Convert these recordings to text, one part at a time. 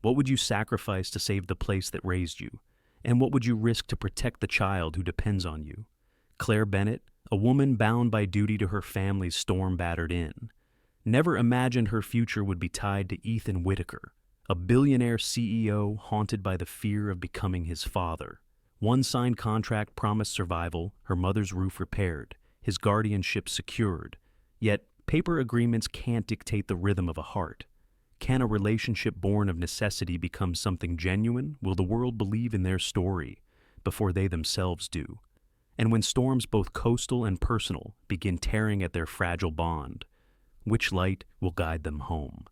What would you sacrifice to save the place that raised you? And what would you risk to protect the child who depends on you? Claire Bennett, a woman bound by duty to her family's storm-battered inn, never imagined her future would be tied to Ethan Whitaker, a billionaire CEO haunted by the fear of becoming his father. One signed contract promised survival, her mother's roof repaired, his guardianship secured. Yet, paper agreements can't dictate the rhythm of a heart. Can a relationship born of necessity become something genuine? Will the world believe in their story before they themselves do? And when storms both coastal and personal begin tearing at their fragile bond, which light will guide them home?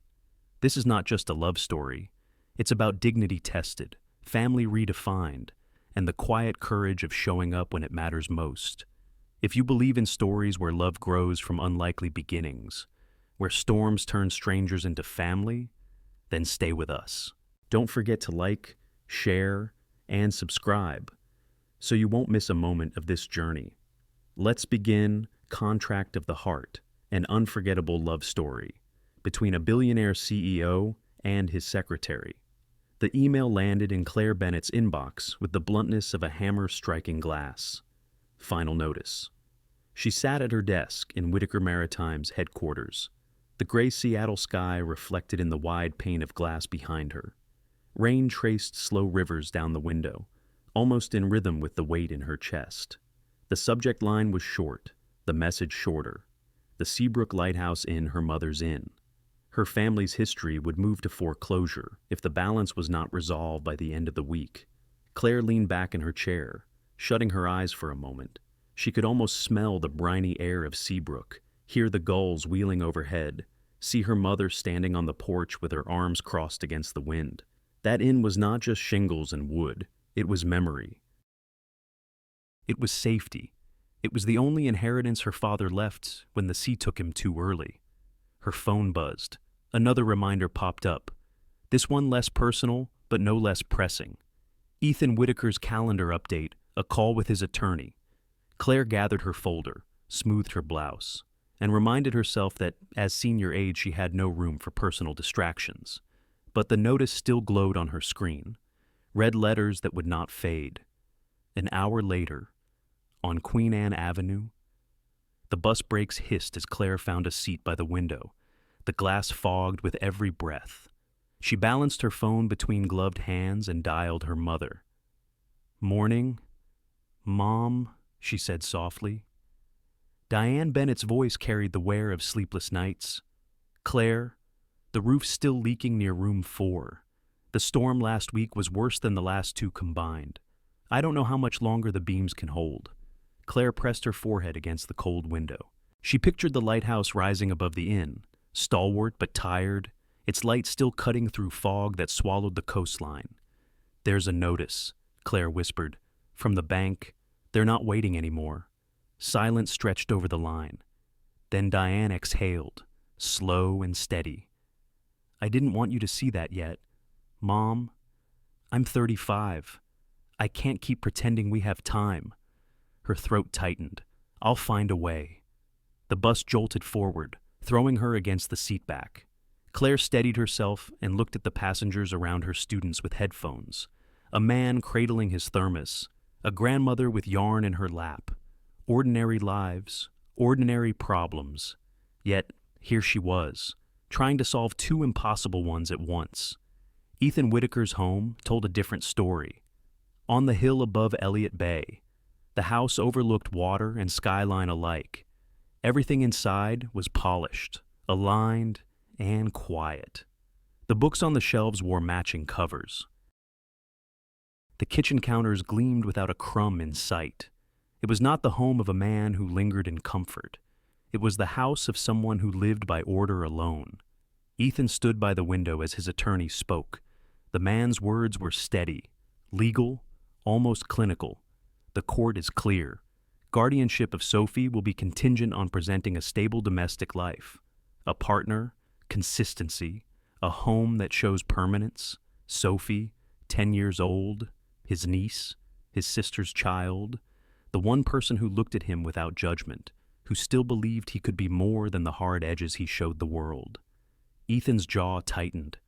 This is not just a love story. It's about dignity tested, family redefined, and the quiet courage of showing up when it matters most. If you believe in stories where love grows from unlikely beginnings, where storms turn strangers into family, then stay with us. Don't forget to like, share, and subscribe so you won't miss a moment of this journey. Let's begin Contract of the Heart, an unforgettable love story between a billionaire CEO and his secretary. The email landed in Claire Bennett's inbox with the bluntness of a hammer striking glass. Final notice. She sat at her desk in Whitaker Maritime's headquarters, the gray Seattle sky reflected in the wide pane of glass behind her. Rain traced slow rivers down the window, almost in rhythm with the weight in her chest. The subject line was short, the message shorter. The Seabrook Lighthouse Inn, her mother's inn. Her family's history would move to foreclosure if the balance was not resolved by the end of the week. Claire leaned back in her chair, shutting her eyes for a moment. She could almost smell the briny air of Seabrook, hear the gulls wheeling overhead, see her mother standing on the porch with her arms crossed against the wind. That inn was not just shingles and wood, it was memory. It was safety. It was the only inheritance her father left when the sea took him too early. Her phone buzzed. Another reminder popped up. This one less personal, but no less pressing. Ethan Whitaker's calendar update, a call with his attorney. Claire gathered her folder, smoothed her blouse, and reminded herself that as senior aide she had no room for personal distractions. But the notice still glowed on her screen. Red letters that would not fade. An hour later, on Queen Anne Avenue, the bus brakes hissed as Claire found a seat by the window, the glass fogged with every breath. She balanced her phone between gloved hands and dialed her mother. "Morning, Mom," she said softly. Diane Bennett's voice carried the wear of sleepless nights. "Claire, the roof's still leaking near room 4. The storm last week was worse than the last 2 combined. I don't know how much longer the beams can hold." Claire pressed her forehead against the cold window. She pictured the lighthouse rising above the inn, stalwart but tired, its light still cutting through fog that swallowed the coastline. "There's a notice," Claire whispered. "From the bank. They're not waiting anymore." Silence stretched over the line. Then Diane exhaled, slow and steady. "I didn't want you to see that yet. Mom, I'm 35. I can't keep pretending we have time." Her throat tightened. "I'll find a way." The bus jolted forward, throwing her against the seat back. Claire steadied herself and looked at the passengers around her, students with headphones. A man cradling his thermos, a grandmother with yarn in her lap. Ordinary lives, ordinary problems. Yet, here she was, trying to solve 2 impossible ones at once. Ethan Whitaker's home told a different story. On the hill above Elliott Bay, the house overlooked water and skyline alike. Everything inside was polished, aligned, and quiet. The books on the shelves wore matching covers. The kitchen counters gleamed without a crumb in sight. It was not the home of a man who lingered in comfort. It was the house of someone who lived by order alone. Ethan stood by the window as his attorney spoke. The man's words were steady, legal, almost clinical. "The court is clear. Guardianship of Sophie will be contingent on presenting a stable domestic life, a partner, consistency, a home that shows permanence. Sophie, 10 years old, his niece, his sister's child, the one person who looked at him without judgment, who still believed he could be more than the hard edges he showed the world." Ethan's jaw tightened.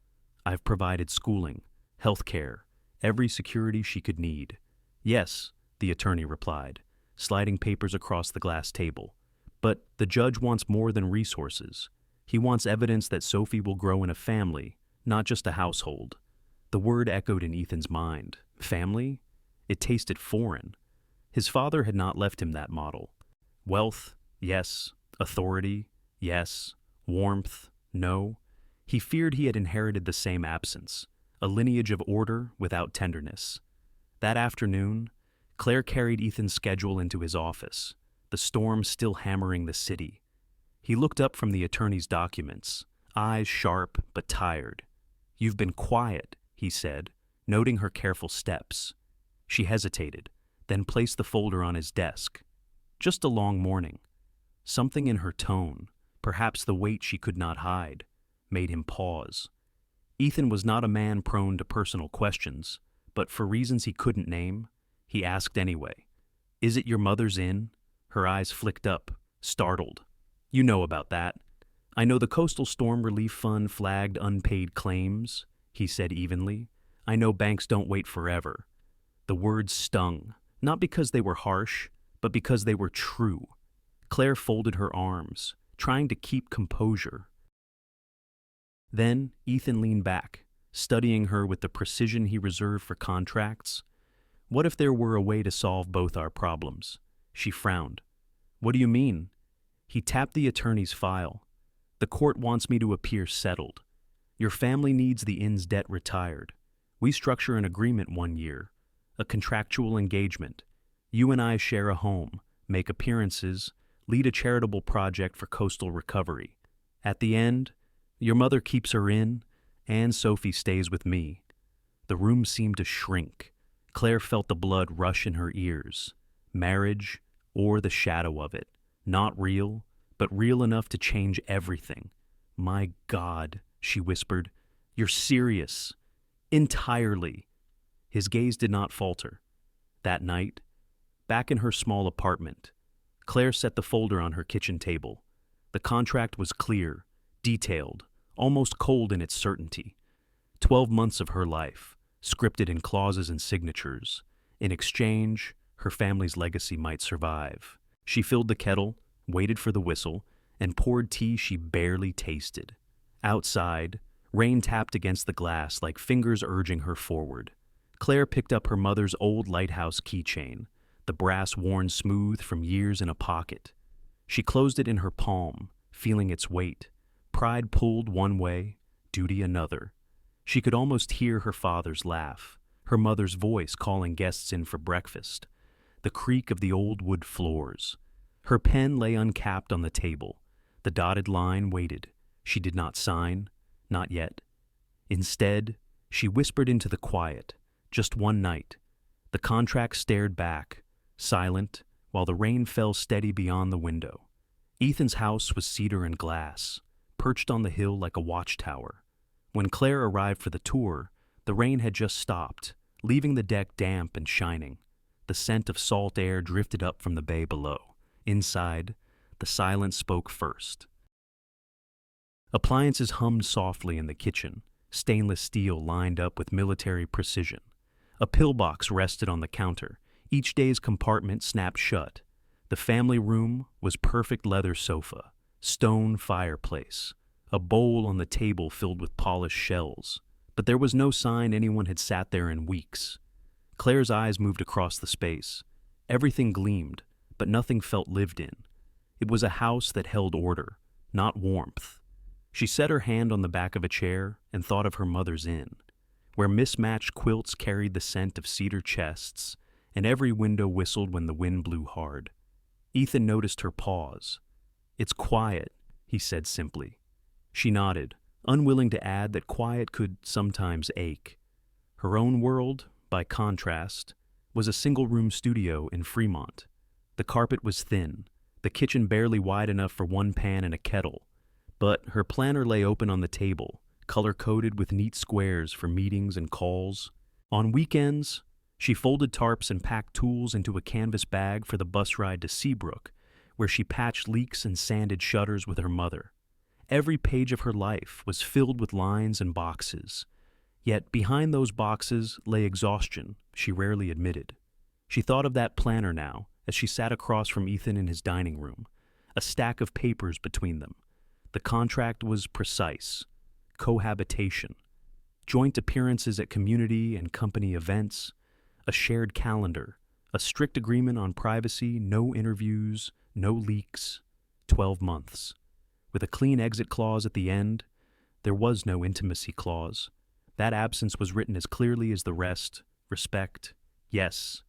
I've provided schooling, health care, every security she could need. Yes, the attorney replied, sliding papers across the glass table. But the judge wants more than resources. He wants evidence that Sophie will grow in a family, not just a household. The word echoed in Ethan's mind. Family? It tasted foreign. His father had not left him that model. Wealth, yes. Authority, yes. Warmth, no. He feared he had inherited the same absence, a lineage of order without tenderness. That afternoon, Claire carried Ethan's schedule into his office, the storm still hammering the city. He looked up from the attorney's documents, eyes sharp but tired. "You've been quiet," he said, noting her careful steps. She hesitated, then placed the folder on his desk. Just a long morning. Something in her tone, perhaps the weight she could not hide, made him pause. Ethan was not a man prone to personal questions, but for reasons he couldn't name, he asked anyway. "Is it your mother's inn?" Her eyes flicked up, startled. "You know about that. I know the Coastal Storm Relief Fund flagged unpaid claims," he said evenly. "I know banks don't wait forever." The words stung, not because they were harsh, but because they were true. Claire folded her arms, trying to keep composure. Then Ethan leaned back, studying her with the precision he reserved for contracts. "What if there were a way to solve both our problems?" She frowned. "What do you mean?" He tapped the attorney's file. "The court wants me to appear settled. Your family needs the inn's debt retired. We structure an agreement 1 year, a contractual engagement. You and I share a home, make appearances, lead a charitable project for coastal recovery. At the end, your mother keeps her inn, and Sophie stays with me." The room seemed to shrink. Claire felt the blood rush in her ears. Marriage, or the shadow of it. Not real, but real enough to change everything. "My God," she whispered, "you're serious." "Entirely." His gaze did not falter. That night, back in her small apartment, Claire set the folder on her kitchen table. The contract was clear, detailed, almost cold in its certainty. 12 months of her life, scripted in clauses and signatures. In exchange, her family's legacy might survive. She filled the kettle, waited for the whistle, and poured tea she barely tasted. Outside, rain tapped against the glass like fingers urging her forward. Claire picked up her mother's old lighthouse keychain, the brass worn smooth from years in a pocket. She closed it in her palm, feeling its weight. Pride pulled one way, duty another. She could almost hear her father's laugh, her mother's voice calling guests in for breakfast, the creak of the old wood floors. Her pen lay uncapped on the table. The dotted line waited. She did not sign, not yet. Instead, she whispered into the quiet, just one night. The contract stared back, silent, while the rain fell steady beyond the window. Ethan's house was cedar and glass, perched on the hill like a watchtower. When Claire arrived for the tour, the rain had just stopped, leaving the deck damp and shining. The scent of salt air drifted up from the bay below. Inside, the silence spoke first. Appliances hummed softly in the kitchen, stainless steel lined up with military precision. A pillbox rested on the counter. Each day's compartment snapped shut. The family room was perfect leather sofa, stone fireplace, a bowl on the table filled with polished shells. But there was no sign anyone had sat there in weeks. Claire's eyes moved across the space. Everything gleamed, but nothing felt lived in. It was a house that held order, not warmth. She set her hand on the back of a chair and thought of her mother's inn, where mismatched quilts carried the scent of cedar chests, and every window whistled when the wind blew hard. Ethan noticed her pause. "It's quiet," he said simply. She nodded, unwilling to add that quiet could sometimes ache. Her own world, by contrast, was a single-room studio in Fremont. The carpet was thin, the kitchen barely wide enough for one pan and a kettle, but her planner lay open on the table, color-coded with neat squares for meetings and calls. On weekends, she folded tarps and packed tools into a canvas bag for the bus ride to Seabrook, where she patched leaks and sanded shutters with her mother. Every page of her life was filled with lines and boxes, Yet behind those boxes lay exhaustion she rarely admitted. She thought of that planner now as she sat across from Ethan in his dining room, a stack of papers between them. The contract was precise: cohabitation, joint appearances at community and company events, a shared calendar, a strict agreement on privacy, no interviews, no leaks, 12 months. With a clean exit clause at the end, there was no intimacy clause. That absence was written as clearly as the rest: respect, yes;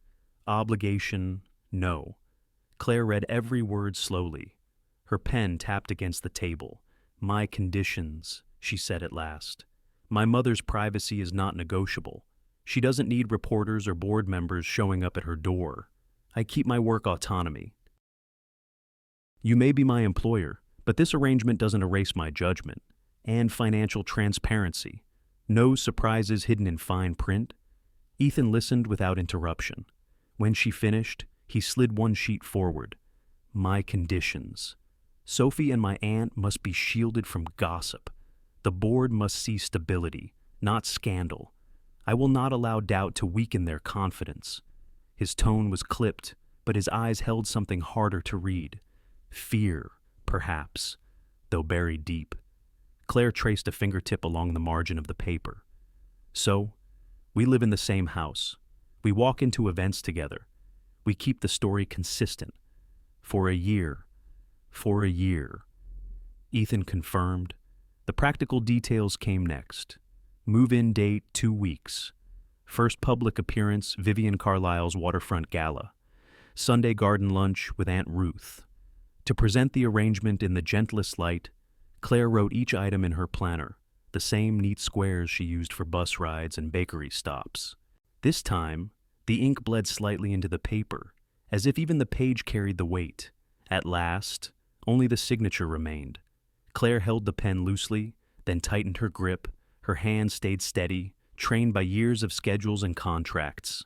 obligation, no. Claire read every word slowly. Her pen tapped against the table. "My conditions," she said at last. "My mother's privacy is not negotiable. She doesn't need reporters or board members showing up at her door. I keep my work autonomy. You may be my employer, but this arrangement doesn't erase my judgment and financial transparency. No surprises hidden in fine print." Ethan listened without interruption. When she finished, he slid one sheet forward. "My conditions. Sophie and my aunt must be shielded from gossip. The board must see stability, not scandal. I will not allow doubt to weaken their confidence." His tone was clipped, but his eyes held something harder to read. Fear, perhaps, though buried deep. Claire traced a fingertip along the margin of the paper. "So, we live in the same house. We walk into events together. We keep the story consistent. For a year. For a year." Ethan confirmed. The practical details came next. Move-in date, 2 weeks. First public appearance, Vivian Carlisle's waterfront gala. Sunday garden lunch with Aunt Ruth. To present the arrangement in the gentlest light, Claire wrote each item in her planner, the same neat squares she used for bus rides and bakery stops. This time, the ink bled slightly into the paper, as if even the page carried the weight. At last, only the signature remained. Claire held the pen loosely, then tightened her grip. Her hand stayed steady, trained by years of schedules and contracts.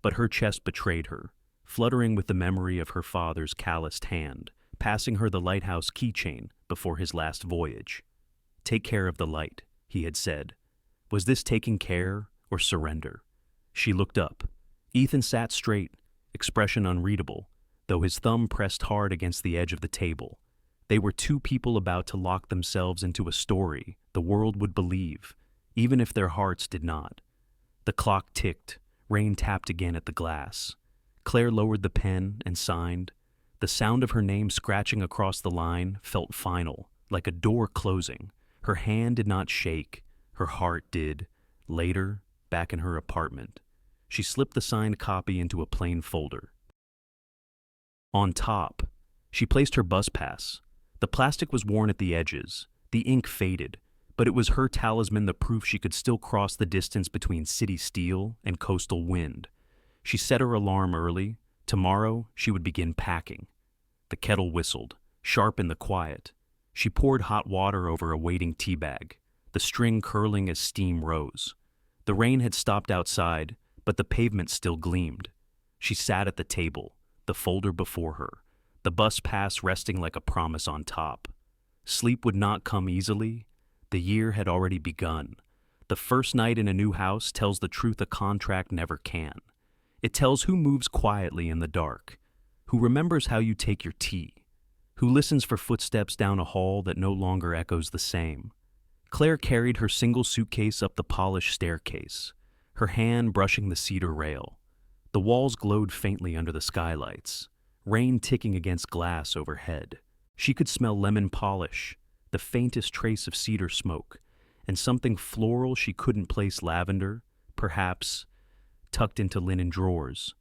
But her chest betrayed her, fluttering with the memory of her father's calloused hand, passing her the lighthouse keychain before his last voyage. "Take care of the light," he had said. Was this taking care or surrender? She looked up. Ethan sat straight, expression unreadable, though his thumb pressed hard against the edge of the table. They were two people about to lock themselves into a story the world would believe, even if their hearts did not. The clock ticked. Rain tapped again at the glass. Claire lowered the pen and signed. The sound of her name scratching across the line felt final, like a door closing. Her hand did not shake. Her heart did. Later, back in her apartment, she slipped the signed copy into a plain folder. On top, she placed her bus pass. The plastic was worn at the edges. The ink faded, but it was her talisman, the proof she could still cross the distance between city steel and coastal wind. She set her alarm early. Tomorrow, she would begin packing. The kettle whistled, sharp in the quiet. She poured hot water over a waiting tea bag, the string curling as steam rose. The rain had stopped outside, but the pavement still gleamed. She sat at the table, the folder before her, the bus pass resting like a promise on top. Sleep would not come easily. The year had already begun. The first night in a new house tells the truth a contract never can. It tells who moves quietly in the dark, who remembers how you take your tea, who listens for footsteps down a hall that no longer echoes the same. Claire carried her single suitcase up the polished staircase, her hand brushing the cedar rail. The walls glowed faintly under the skylights, rain ticking against glass overhead. She could smell lemon polish, the faintest trace of cedar smoke, and something floral she couldn't place: lavender, perhaps, tucked into linen drawers.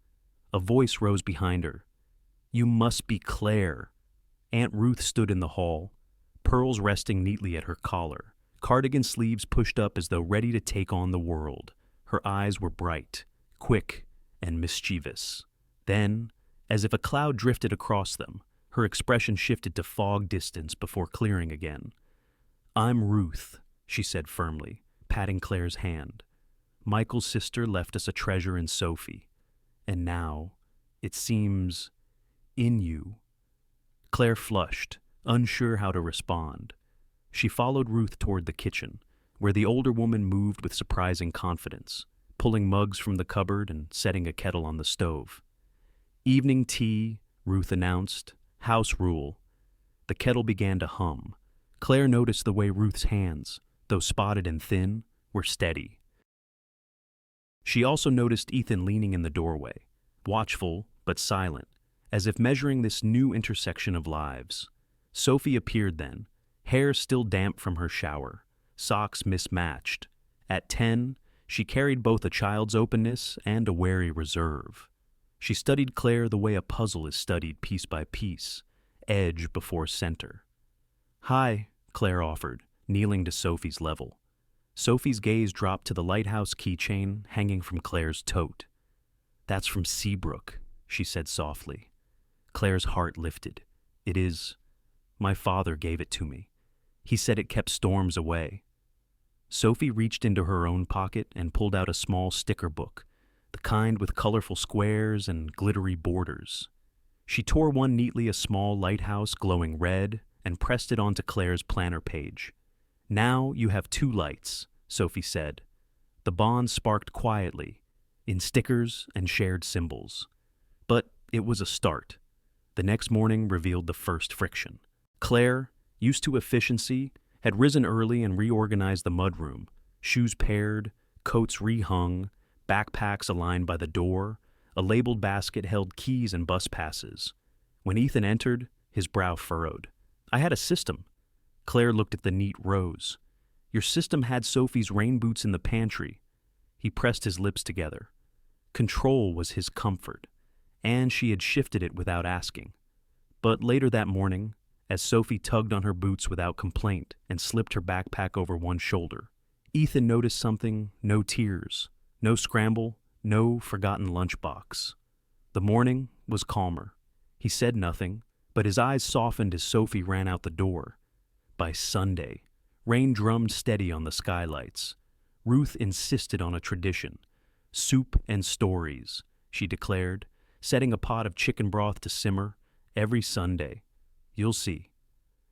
A voice rose behind her. "You must be Claire." Aunt Ruth stood in the hall, pearls resting neatly at her collar, cardigan sleeves pushed up as though ready to take on the world. Her eyes were bright, quick, and mischievous. Then, as if a cloud drifted across them, her expression shifted to fog distance before clearing again. "I'm Ruth," she said firmly, patting Claire's hand. "Michael's sister left us a treasure in Sophie. And now, it seems, in you." Claire flushed, unsure how to respond. She followed Ruth toward the kitchen, where the older woman moved with surprising confidence, pulling mugs from the cupboard and setting a kettle on the stove. "Evening tea," Ruth announced. "House rule." The kettle began to hum. Claire noticed the way Ruth's hands, though spotted and thin, were steady. She also noticed Ethan leaning in the doorway, watchful but silent, as if measuring this new intersection of lives. Sophie appeared then, hair still damp from her shower, socks mismatched. At 10, she carried both a child's openness and a wary reserve. She studied Claire the way a puzzle is studied piece by piece, edge before center. "Hi," Claire offered, kneeling to Sophie's level. Sophie's gaze dropped to the lighthouse keychain hanging from Claire's tote. "That's from Seabrook," she said softly. Claire's heart lifted. "It is. My father gave it to me. He said it kept storms away." Sophie reached into her own pocket and pulled out a small sticker book, the kind with colorful squares and glittery borders. She tore one neatly, a small lighthouse glowing red, and pressed it onto Claire's planner page. "Now you have 2 lights," Sophie said. The bond sparked quietly, in stickers and shared symbols. But it was a start. The next morning revealed the first friction. Claire, used to efficiency, had risen early and reorganized the mudroom, shoes paired, coats rehung, backpacks aligned by the door. A labeled basket held keys and bus passes. When Ethan entered, his brow furrowed. "I had a system." Claire looked at the neat rows. "Your system had Sophie's rain boots in the pantry." He pressed his lips together. Control was his comfort, and she had shifted it without asking. But later that morning, as Sophie tugged on her boots without complaint and slipped her backpack over one shoulder, Ethan noticed something: no tears, no scramble, no forgotten lunchbox. The morning was calmer. He said nothing, but his eyes softened as Sophie ran out the door. By Sunday, rain drummed steady on the skylights. Ruth insisted on a tradition. "Soup and stories," she declared, setting a pot of chicken broth to simmer every Sunday. "You'll see."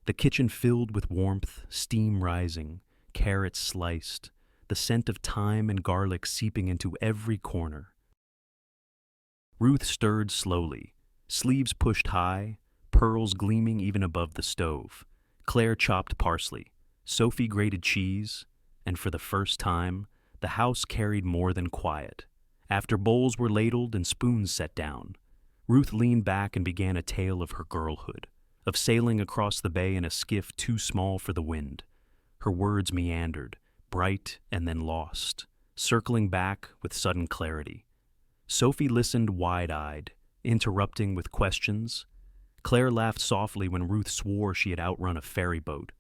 The kitchen filled with warmth, steam rising, carrots sliced, the scent of thyme and garlic seeping into every corner. Ruth stirred slowly, sleeves pushed high, pearls gleaming even above the stove. Claire chopped parsley, Sophie grated cheese, and for the first time, the house carried more than quiet. After bowls were ladled and spoons set down, Ruth leaned back and began a tale of her girlhood, of sailing across the bay in a skiff too small for the wind. Her words meandered, bright and then lost, circling back with sudden clarity. Sophie listened wide-eyed, interrupting with questions. Claire laughed softly when Ruth swore she had outrun a ferry boat.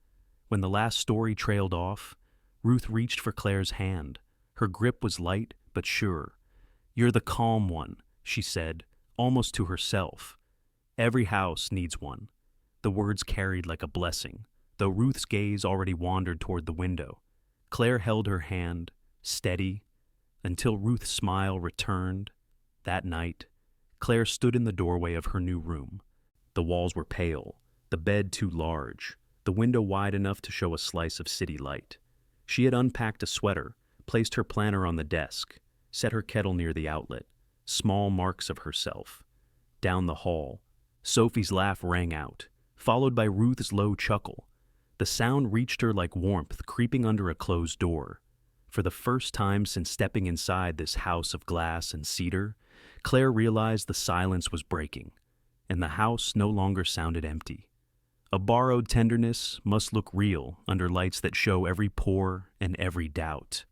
When the last story trailed off, Ruth reached for Claire's hand. Her grip was light but sure. "You're the calm one," she said, almost to herself. "Every house needs one." The words carried like a blessing, though Ruth's gaze already wandered toward the window. Claire held her hand, steady, until Ruth's smile returned. That night, Claire stood in the doorway of her new room. The walls were pale, the bed too large, the window wide enough to show a slice of city light. She had unpacked a sweater, placed her planner on the desk, set her kettle near the outlet, small marks of herself. Down the hall, Sophie's laugh rang out, followed by Ruth's low chuckle. The sound reached her like warmth creeping under a closed door. For the first time since stepping inside this house of glass and cedar, Claire realized the silence was breaking, and the house no longer sounded empty. A borrowed tenderness must look real under lights that show every pore and every doubt.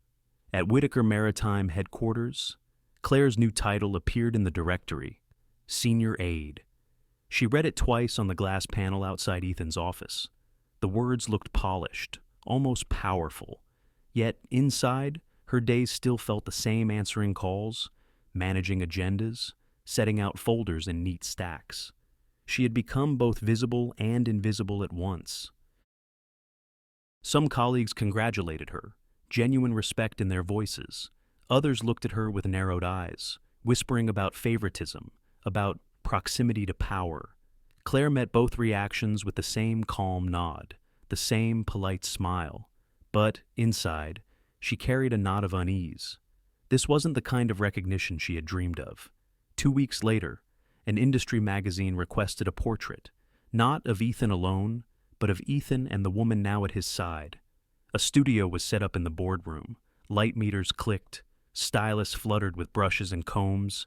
At Whitaker Maritime Headquarters, Claire's new title appeared in the directory, Senior Aide. She read it twice on the glass panel outside Ethan's office. The words looked polished, almost powerful. Yet inside, her days still felt the same: answering calls, managing agendas, setting out folders in neat stacks. She had become both visible and invisible at once. Some colleagues congratulated her, genuine respect in their voices. Others looked at her with narrowed eyes, whispering about favoritism, about proximity to power. Claire met both reactions with the same calm nod, the same polite smile. But, inside, she carried a knot of unease. This wasn't the kind of recognition she had dreamed of. 2 weeks later, an industry magazine requested a portrait, not of Ethan alone, but of Ethan and the woman now at his side. A studio was set up in the boardroom. Light meters clicked. Stylists fluttered with brushes and combs.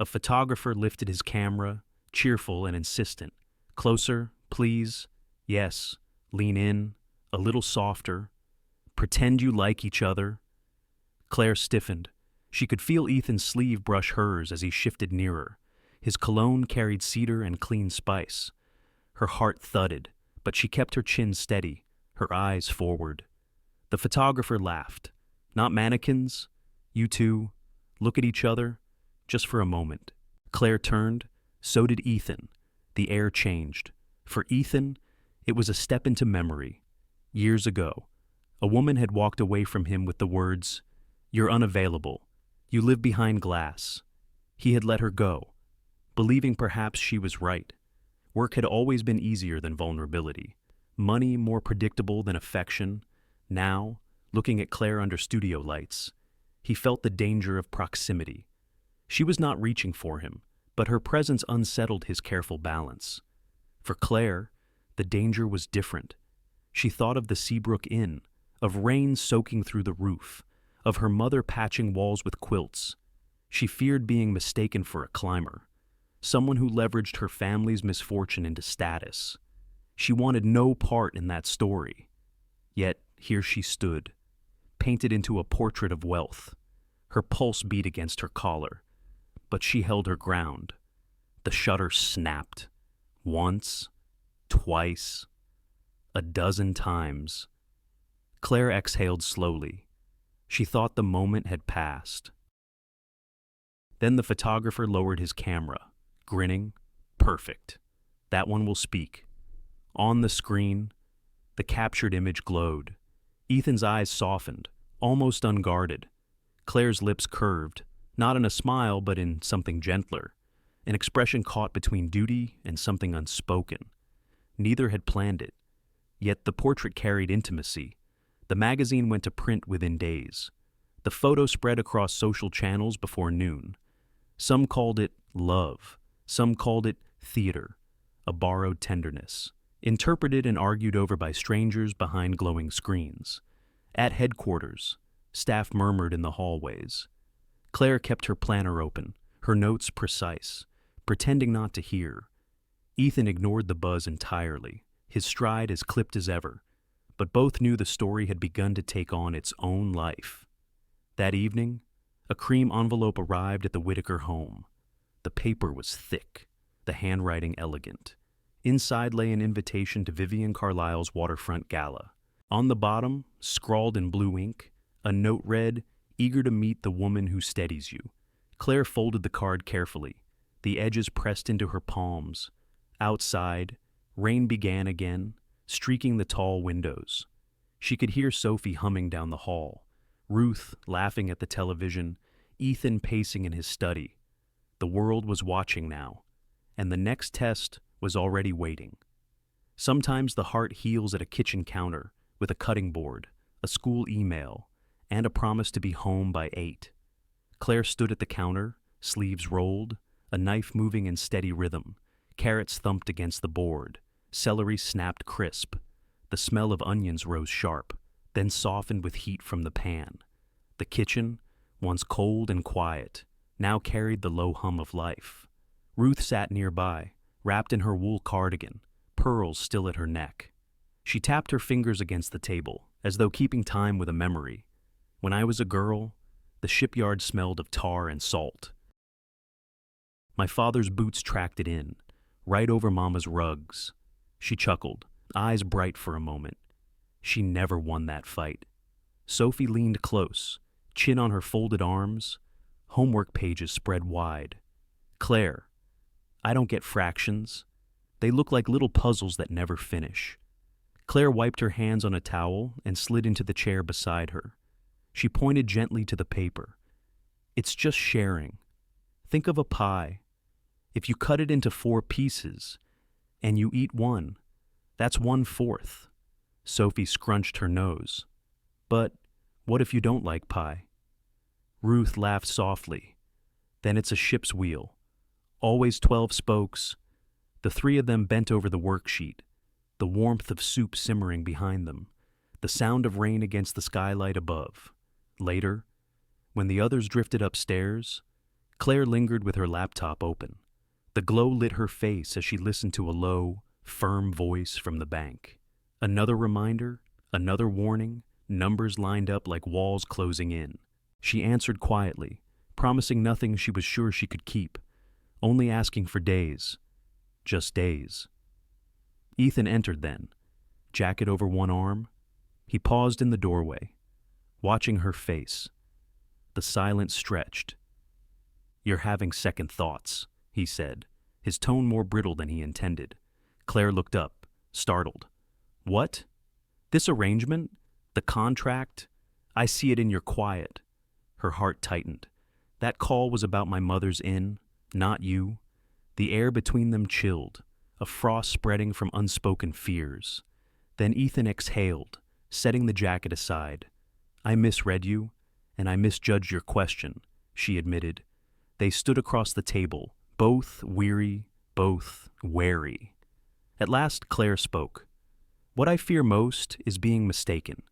A photographer lifted his camera, cheerful and insistent. Closer, please. Yes. Lean in. A little softer. Pretend you like each other. Claire stiffened. She could feel Ethan's sleeve brush hers as he shifted nearer. His cologne carried cedar and clean spice. Her heart thudded, but she kept her chin steady, her eyes forward. The photographer laughed. Not mannequins. You two. Look at each other. Just for a moment. Claire turned. So did Ethan. The air changed. For Ethan, it was a step into memory. Years ago, a woman had walked away from him with the words, "You're unavailable. You live behind glass." He had let her go, believing perhaps she was right. Work had always been easier than vulnerability. Money more predictable than affection. Now, looking at Claire under studio lights, he felt the danger of proximity. She was not reaching for him, but her presence unsettled his careful balance. For Claire, the danger was different. She thought of the Seabrook Inn, of rain soaking through the roof, of her mother patching walls with quilts. She feared being mistaken for a climber, someone who leveraged her family's misfortune into status. She wanted no part in that story. Yet here she stood, painted into a portrait of wealth. Her pulse beat against her collar, but she held her ground. The shutter snapped. Once, twice, a dozen times. Claire exhaled slowly. She thought the moment had passed. Then the photographer lowered his camera, grinning. Perfect. That one will speak. On the screen, the captured image glowed. Ethan's eyes softened, almost unguarded. Claire's lips curved, not in a smile but in something gentler, an expression caught between duty and something unspoken. Neither had planned it, yet the portrait carried intimacy. The magazine went to print within days. The photo spread across social channels before noon. Some called it love, some called it theater, a borrowed tenderness, interpreted and argued over by strangers behind glowing screens. At headquarters, staff murmured in the hallways. Claire kept her planner open, her notes precise, pretending not to hear. Ethan ignored the buzz entirely, his stride as clipped as ever, but both knew the story had begun to take on its own life. That evening, a cream envelope arrived at the Whitaker home. The paper was thick, the handwriting elegant. Inside lay an invitation to Vivian Carlisle's waterfront gala. On the bottom, scrawled in blue ink, a note read, "Eager to meet the woman who steadies you." Claire folded the card carefully, the edges pressed into her palms. Outside, rain began again, streaking the tall windows. She could hear Sophie humming down the hall, Ruth laughing at the television, Ethan pacing in his study. The world was watching now, and the next test was already waiting. Sometimes the heart heals at a kitchen counter, with a cutting board, a school email, and a promise to be home by 8. Claire stood at the counter, sleeves rolled, a knife moving in steady rhythm. Carrots thumped against the board. Celery snapped crisp. The smell of onions rose sharp, then softened with heat from the pan. The kitchen, once cold and quiet, now carried the low hum of life. Ruth sat nearby, wrapped in her wool cardigan, pearls still at her neck. She tapped her fingers against the table, as though keeping time with a memory. When I was a girl, the shipyard smelled of tar and salt. My father's boots tracked it in, right over Mama's rugs. She chuckled, eyes bright for a moment. She never won that fight. Sophie leaned close, chin on her folded arms, homework pages spread wide. Claire, I don't get fractions. They look like little puzzles that never finish. Claire wiped her hands on a towel and slid into the chair beside her. She pointed gently to the paper. It's just sharing. Think of a pie. If you cut it into 4 pieces, and you eat one, that's 1/4. Sophie scrunched her nose. But what if you don't like pie? Ruth laughed softly. Then it's a ship's wheel. Always 12 spokes. The three of them bent over the worksheet, the warmth of soup simmering behind them, the sound of rain against the skylight above. Later, when the others drifted upstairs, Claire lingered with her laptop open. The glow lit her face as she listened to a low, firm voice from the bank. Another reminder, another warning, numbers lined up like walls closing in. She answered quietly, promising nothing she was sure she could keep, only asking for days. Just days. Ethan entered then, jacket over one arm. He paused in the doorway, watching her face. The silence stretched. "You're having second thoughts," he said, his tone more brittle than he intended. Claire looked up, startled. "What? This arrangement? The contract? I see it in your quiet." Her heart tightened. That call was about my mother's inn, not you. The air between them chilled, a frost spreading from unspoken fears. Then Ethan exhaled, setting the jacket aside. "I misread you, and I misjudged your question," she admitted. They stood across the table, both weary, both wary. At last Claire spoke. "What I fear most is being mistaken,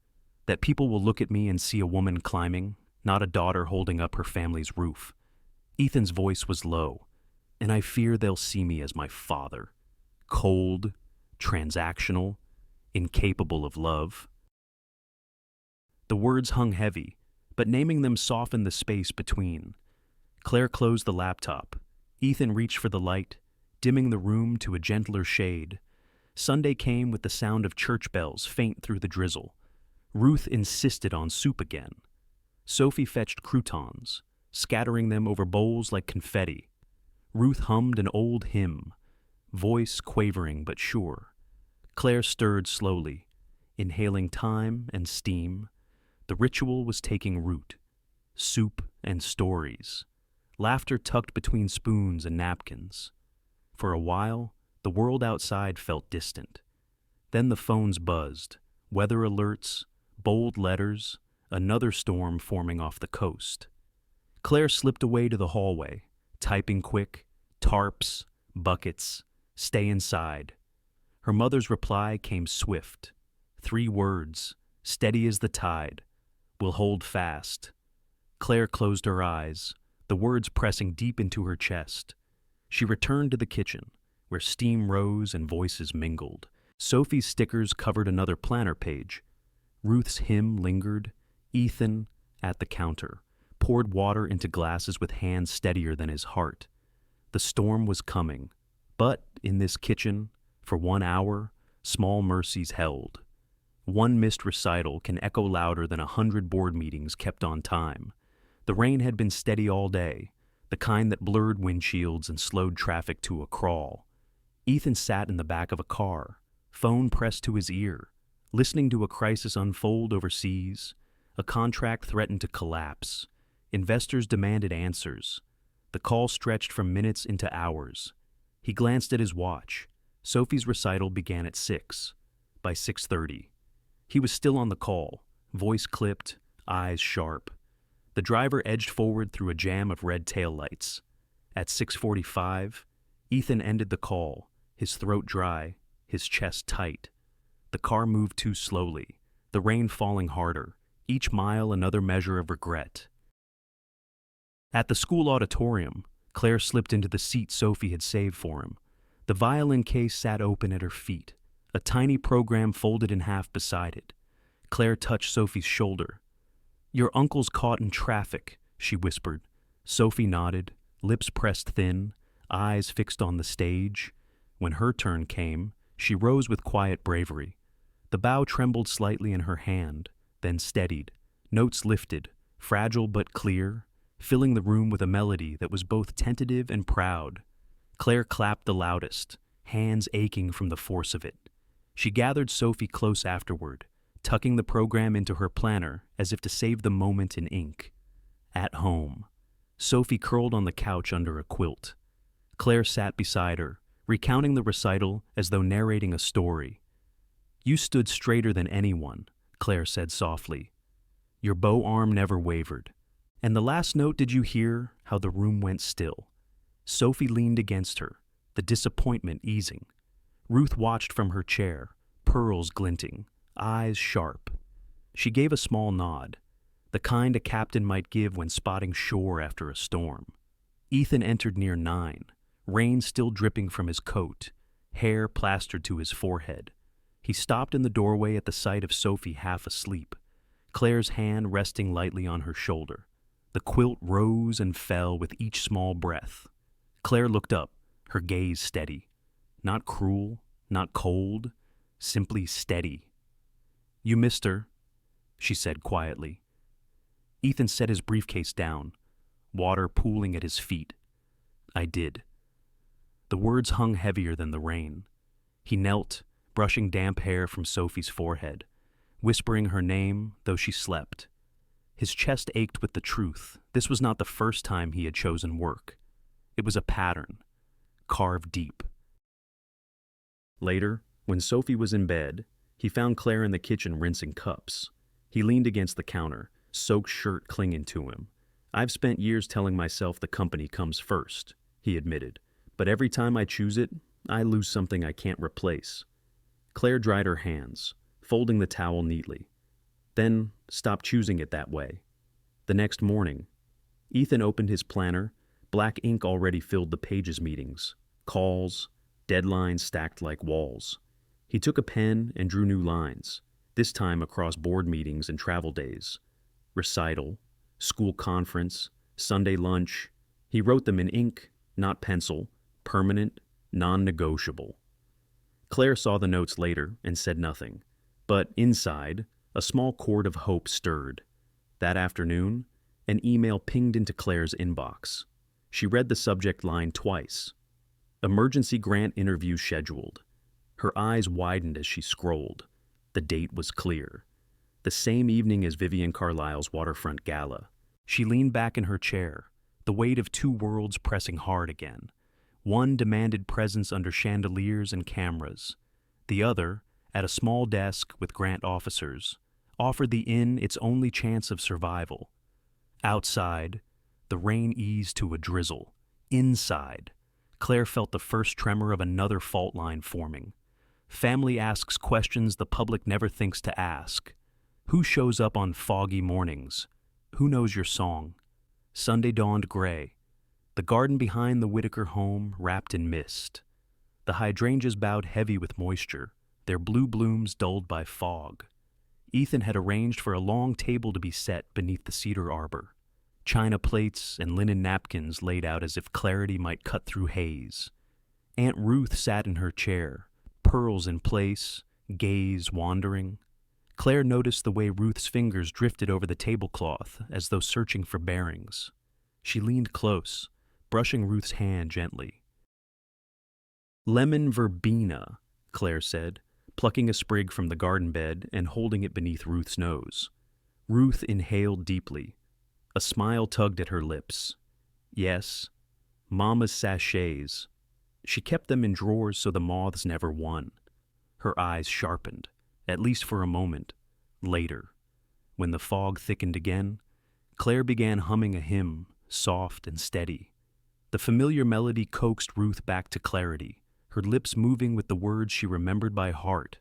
that people will look at me and see a woman climbing, not a daughter holding up her family's roof." Ethan's voice was low. "And I fear they'll see me as my father, cold, transactional, incapable of love." The words hung heavy, but naming them softened the space between. Claire closed the laptop. Ethan reached for the light, dimming the room to a gentler shade. Sunday came with the sound of church bells faint through the drizzle. Ruth insisted on soup again. Sophie fetched croutons, scattering them over bowls like confetti. Ruth hummed an old hymn, voice quavering but sure. Claire stirred slowly, inhaling thyme and steam. The ritual was taking root. Soup and stories. Laughter tucked between spoons and napkins. For a while, the world outside felt distant. Then the phones buzzed, weather alerts, bold letters, another storm forming off the coast. Claire slipped away to the hallway, typing quick, tarps, buckets, stay inside. Her mother's reply came swift. 3 words, steady as the tide. We'll hold fast. Claire closed her eyes, the words pressing deep into her chest. She returned to the kitchen, where steam rose and voices mingled. Sophie's stickers covered another planner page. Ruth's hymn lingered. Ethan, at the counter, poured water into glasses with hands steadier than his heart. The storm was coming, but in this kitchen, for 1 hour, small mercies held. One missed recital can echo louder than 100 board meetings kept on time. The rain had been steady all day, the kind that blurred windshields and slowed traffic to a crawl. Ethan sat in the back of a car, phone pressed to his ear, listening to a crisis unfold overseas. A contract threatened to collapse. Investors demanded answers. The call stretched from minutes into hours. He glanced at his watch. Sophie's recital began at 6. By 6:30, he was still on the call, voice clipped, eyes sharp. The driver edged forward through a jam of red taillights. At 6:45, Ethan ended the call, his throat dry, his chest tight. The car moved too slowly, the rain falling harder, each mile another measure of regret. At the school auditorium, Claire slipped into the seat Sophie had saved for him. The violin case sat open at her feet, a tiny program folded in half beside it. Claire touched Sophie's shoulder. "Your uncle's caught in traffic," she whispered. Sophie nodded, lips pressed thin, eyes fixed on the stage. When her turn came, she rose with quiet bravery. The bow trembled slightly in her hand, then steadied. Notes lifted, fragile but clear, filling the room with a melody that was both tentative and proud. Claire clapped the loudest, hands aching from the force of it. She gathered Sophie close afterward, tucking the program into her planner as if to save the moment in ink. At home. Sophie curled on the couch under a quilt. Claire sat beside her, recounting the recital as though narrating a story. "You stood straighter than anyone," Claire said softly. Your bow arm never wavered. And the last note, did you hear how the room went still? Sophie leaned against her, the disappointment easing. Ruth watched from her chair, pearls glinting, eyes sharp. She gave a small nod, the kind a captain might give when spotting shore after a storm. Ethan entered near 9, rain still dripping from his coat, hair plastered to his forehead. He stopped in the doorway at the sight of Sophie half asleep, Claire's hand resting lightly on her shoulder. The quilt rose and fell with each small breath. Claire looked up, her gaze steady. Not cruel, not cold, simply steady. "You missed her," she said quietly. Ethan set his briefcase down, water pooling at his feet. "I did." The words hung heavier than the rain. He knelt, brushing damp hair from Sophie's forehead, whispering her name, though she slept. His chest ached with the truth. This was not the first time he had chosen work. It was a pattern, carved deep. Later, when Sophie was in bed, he found Claire in the kitchen rinsing cups. He leaned against the counter, soaked shirt clinging to him. "I've spent years telling myself the company comes first," he admitted. "But every time I choose it, I lose something I can't replace." Claire dried her hands, folding the towel neatly. Then stopped choosing it that way. The next morning, Ethan opened his planner. Black ink already filled the pages meetings, calls, deadlines stacked like walls. He took a pen and drew new lines, this time across board meetings and travel days. Recital, school conference, Sunday lunch. He wrote them in ink, not pencil, permanent, non-negotiable. Claire saw the notes later and said nothing, but inside, a small chord of hope stirred. That afternoon, an email pinged into Claire's inbox. She read the subject line twice. "Emergency grant interview scheduled." Her eyes widened as she scrolled. The date was clear. The same evening as Vivian Carlisle's waterfront gala. She leaned back in her chair, the weight of two worlds pressing hard again. One demanded presence under chandeliers and cameras. The other, at a small desk with grant officers, offered the inn its only chance of survival. Outside, the rain eased to a drizzle. Inside, Claire felt the first tremor of another fault line forming. Family asks questions the public never thinks to ask. Who shows up on foggy mornings? Who knows your song? Sunday dawned gray. The garden behind the Whitaker home wrapped in mist. The hydrangeas bowed heavy with moisture, their blue blooms dulled by fog. Ethan had arranged for a long table to be set beneath the cedar arbor. China plates and linen napkins laid out as if clarity might cut through haze. Aunt Ruth sat in her chair, pearls in place, gaze wandering. Claire noticed the way Ruth's fingers drifted over the tablecloth as though searching for bearings. She leaned close, brushing Ruth's hand gently. "Lemon verbena," Claire said, plucking a sprig from the garden bed and holding it beneath Ruth's nose. Ruth inhaled deeply. A smile tugged at her lips. "Yes, Mama's sachets. She kept them in drawers so the moths never won." Her eyes sharpened, at least for a moment. Later, when the fog thickened again, Claire began humming a hymn, soft and steady. The familiar melody coaxed Ruth back to clarity, her lips moving with the words she remembered by heart.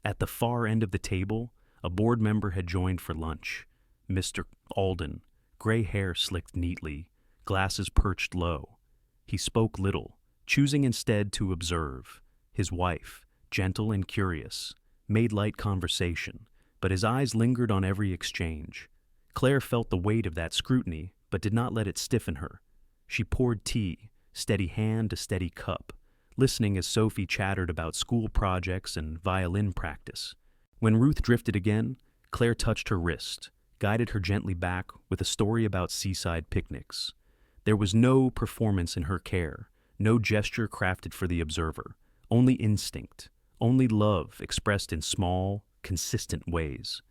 At the far end of the table, a board member had joined for lunch. Mr. Alden, gray hair slicked neatly, glasses perched low. He spoke little, choosing instead to observe. His wife, gentle and curious, made light conversation, but his eyes lingered on every exchange. Claire felt the weight of that scrutiny, but did not let it stiffen her. She poured tea, steady hand to steady cup, listening as Sophie chattered about school projects and violin practice. When Ruth drifted again, Claire touched her wrist, guided her gently back with a story about seaside picnics. There was no performance in her care, no gesture crafted for the observer, only instinct, only love expressed in small, consistent ways.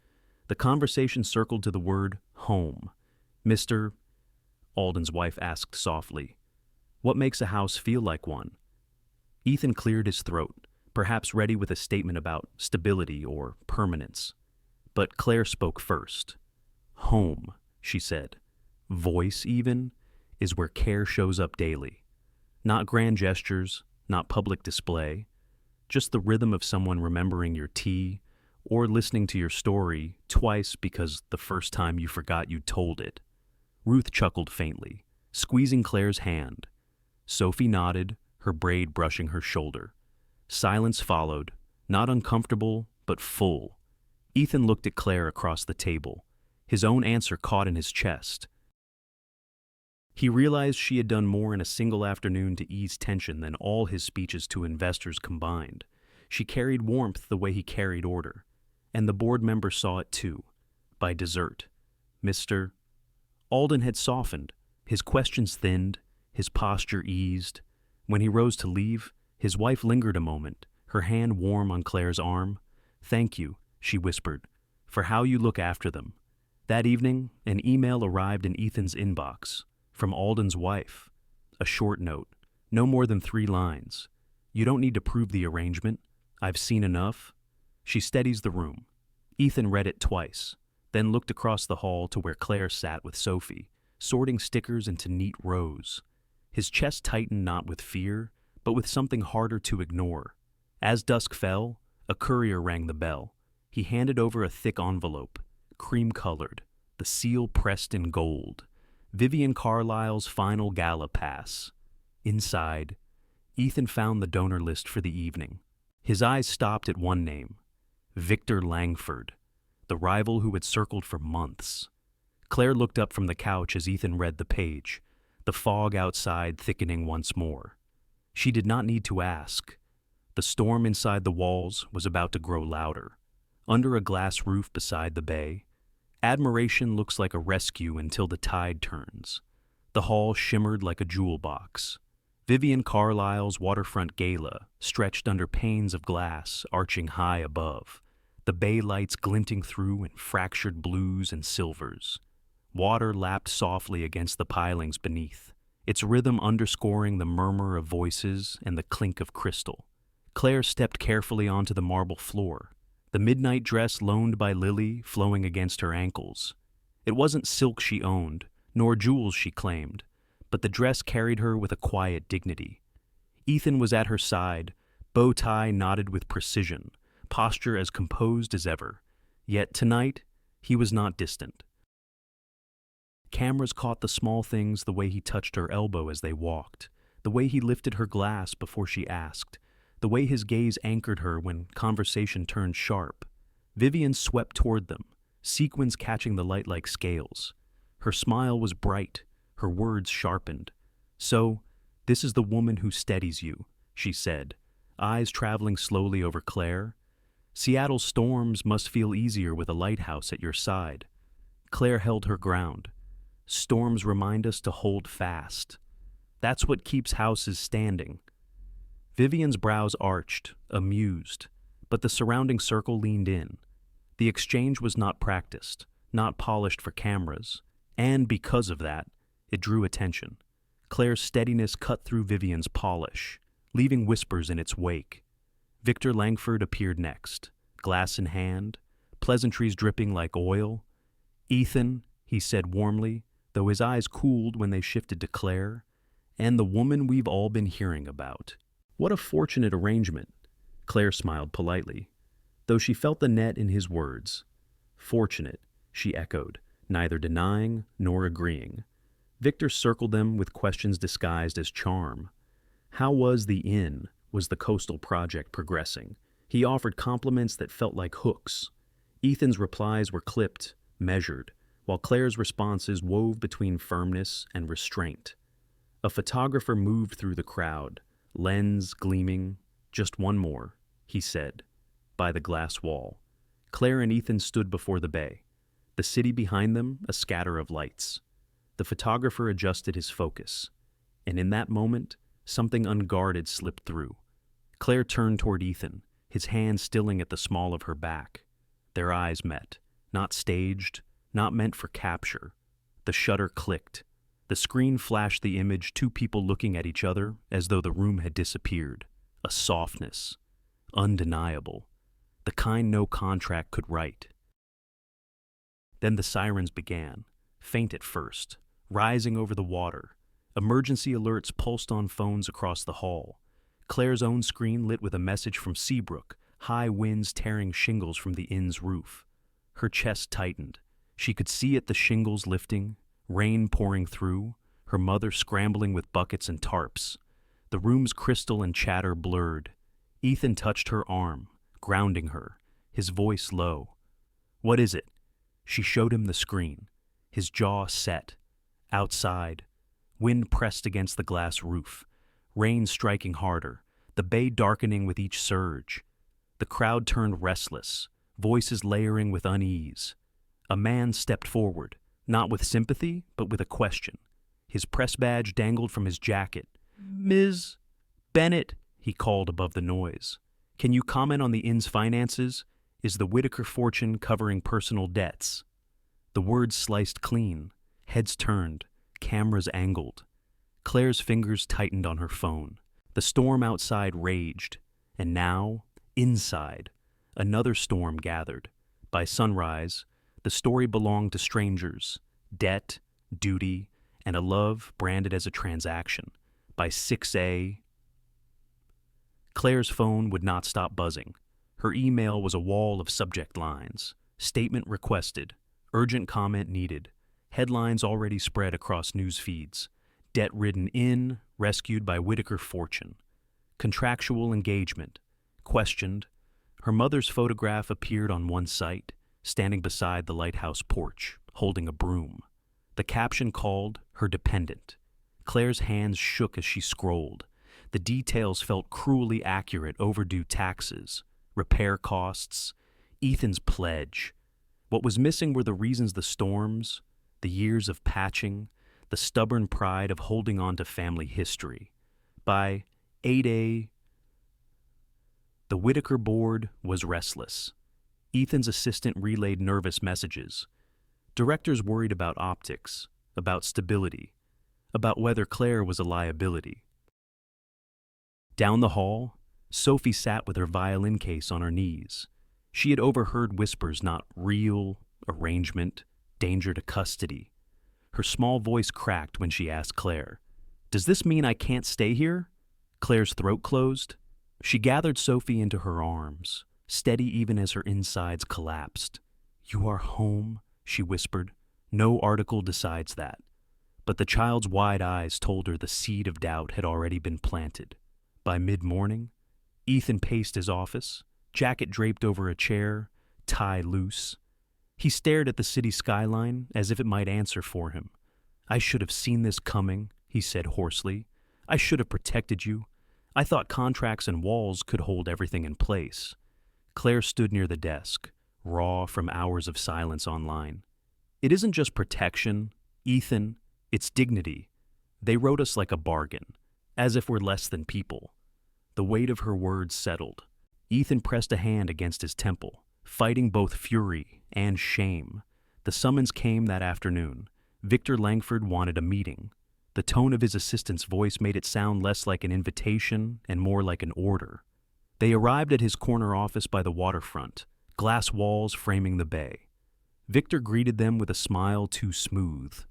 The conversation circled to the word home. "Mr. Alden's wife asked softly, "What makes a house feel like one?" Ethan cleared his throat, perhaps ready with a statement about stability or permanence. But Claire spoke first. Home, she said. Voice, even, is where care shows up daily. Not grand gestures, not public display, just the rhythm of someone remembering your tea or listening to your story twice because the first time you forgot you told it. Ruth chuckled faintly, squeezing Claire's hand. Sophie nodded, her braid brushing her shoulder. Silence followed, not uncomfortable, but full. Ethan looked at Claire across the table, his own answer caught in his chest. He realized she had done more in a single afternoon to ease tension than all his speeches to investors combined. She carried warmth the way he carried order, and the board member saw it too. By dessert, Mr. Alden had softened, his questions thinned, his posture eased. When he rose to leave, his wife lingered a moment, her hand warm on Claire's arm. "Thank you," she whispered, "for how you look after them." That evening, an email arrived in Ethan's inbox, from Alden's wife. A short note, no more than 3 lines. "You don't need to prove the arrangement. I've seen enough." She steadies the room. Ethan read it twice, then looked across the hall to where Claire sat with Sophie, sorting stickers into neat rows. His chest tightened not with fear, but with something harder to ignore. As dusk fell, a courier rang the bell. He handed over a thick envelope, cream-colored, the seal pressed in gold. Vivian Carlisle's final gala pass. Inside, Ethan found the donor list for the evening. His eyes stopped at one name, Victor Langford, the rival who had circled for months. Claire looked up from the couch as Ethan read the page, the fog outside thickening once more. She did not need to ask. The storm inside the walls was about to grow louder. Under a glass roof beside the bay, admiration looks like a rescue until the tide turns. The hall shimmered like a jewel box. Vivian Carlisle's waterfront gala stretched under panes of glass arching high above, the bay lights glinting through in fractured blues and silvers. Water lapped softly against the pilings beneath, its rhythm underscoring the murmur of voices and the clink of crystal. Claire stepped carefully onto the marble floor, the midnight dress loaned by Lily flowing against her ankles. It wasn't silk she owned, nor jewels she claimed, but the dress carried her with a quiet dignity. Ethan was at her side, bow tie knotted with precision, posture as composed as ever. Yet tonight, he was not distant. Cameras caught the small things, the way he touched her elbow as they walked, the way he lifted her glass before she asked, the way his gaze anchored her when conversation turned sharp. Vivian swept toward them, sequins catching the light like scales. Her smile was bright, her words sharpened. "So, this is the woman who steadies you," she said, eyes traveling slowly over Claire. "Seattle's storms must feel easier with a lighthouse at your side." Claire held her ground. "Storms remind us to hold fast. That's what keeps houses standing." Vivian's brows arched, amused, but the surrounding circle leaned in. The exchange was not practiced, not polished for cameras, and because of that, it drew attention. Claire's steadiness cut through Vivian's polish, leaving whispers in its wake. Victor Langford appeared next, glass in hand, pleasantries dripping like oil. "Ethan," he said warmly, though his eyes cooled when they shifted to Claire, "and the woman we've all been hearing about." "What a fortunate arrangement," Claire smiled politely, though she felt the net in his words. "Fortunate," she echoed, neither denying nor agreeing. Victor circled them with questions disguised as charm. How was the inn? Was the coastal project progressing? He offered compliments that felt like hooks. Ethan's replies were clipped, measured, while Claire's responses wove between firmness and restraint. A photographer moved through the crowd, lens gleaming. "Just one more," he said, by the glass wall. Claire and Ethan stood before the bay, the city behind them a scatter of lights. The photographer adjusted his focus, and in that moment, something unguarded slipped through. Claire turned toward Ethan, his hand stilling at the small of her back. Their eyes met, not staged, not meant for capture. The shutter clicked. The screen flashed the image, 2 people looking at each other as though the room had disappeared. A softness, undeniable, the kind no contract could write. Then the sirens began, faint at first, rising over the water. Emergency alerts pulsed on phones across the hall. Claire's own screen lit with a message from Seabrook, high winds tearing shingles from the inn's roof. Her chest tightened. She could see it, the shingles lifting, rain pouring through, her mother scrambling with buckets and tarps. The room's crystal and chatter blurred. Ethan touched her arm, grounding her, his voice low. "What is it?" She showed him the screen. His jaw set. Outside, wind pressed against the glass roof, rain striking harder, the bay darkening with each surge. The crowd turned restless, voices layering with unease. A man stepped forward, not with sympathy, but with a question. His press badge dangled from his jacket. "Ms. Bennett," he called above the noise. "Can you comment on the inn's finances? Is the Whitaker fortune covering personal debts?" The words sliced clean, heads turned, cameras angled. Claire's fingers tightened on her phone. The storm outside raged, and now, inside, another storm gathered. By sunrise, the story belonged to strangers, debt, duty, and a love branded as a transaction. By 6 a.m., Claire's phone would not stop buzzing. Her email was a wall of subject lines. Statement requested. Urgent comment needed. Headlines already spread across news feeds. Debt-ridden inn, rescued by Whitaker fortune. Contractual engagement. Questioned. Her mother's photograph appeared on one site, standing beside the lighthouse porch, holding a broom. The caption called her dependent. Claire's hands shook as she scrolled. The details felt cruelly accurate: overdue taxes, repair costs, Ethan's pledge. What was missing were the reasons: the storms, the years of patching, the stubborn pride of holding on to family history. By 8 a.m., the Whitaker board was restless. Ethan's assistant relayed nervous messages. Directors worried about optics, about stability, about whether Claire was a liability. Down the hall, Sophie sat with her violin case on her knees. She had overheard whispers: not real, arrangement, danger to custody. Her small voice cracked when she asked Claire, "Does this mean I can't stay here?" Claire's throat closed. She gathered Sophie into her arms, steady even as her insides collapsed. "You are home," she whispered. "No article decides that." But the child's wide eyes told her the seed of doubt had already been planted. By mid-morning, Ethan paced his office, jacket draped over a chair, tie loose. He stared at the city skyline as if it might answer for him. "I should have seen this coming," he said hoarsely. "I should have protected you. I thought contracts and walls could hold everything in place." Claire stood near the desk, raw from hours of silence online. "It isn't just protection, Ethan, it's dignity. They wrote us like a bargain, as if we're less than people." The weight of her words settled. Ethan pressed a hand against his temple, fighting both fury and shame. The summons came that afternoon. Victor Langford wanted a meeting. The tone of his assistant's voice made it sound less like an invitation and more like an order. They arrived at his corner office by the waterfront, glass walls framing the bay. Victor greeted them with a smile too smooth.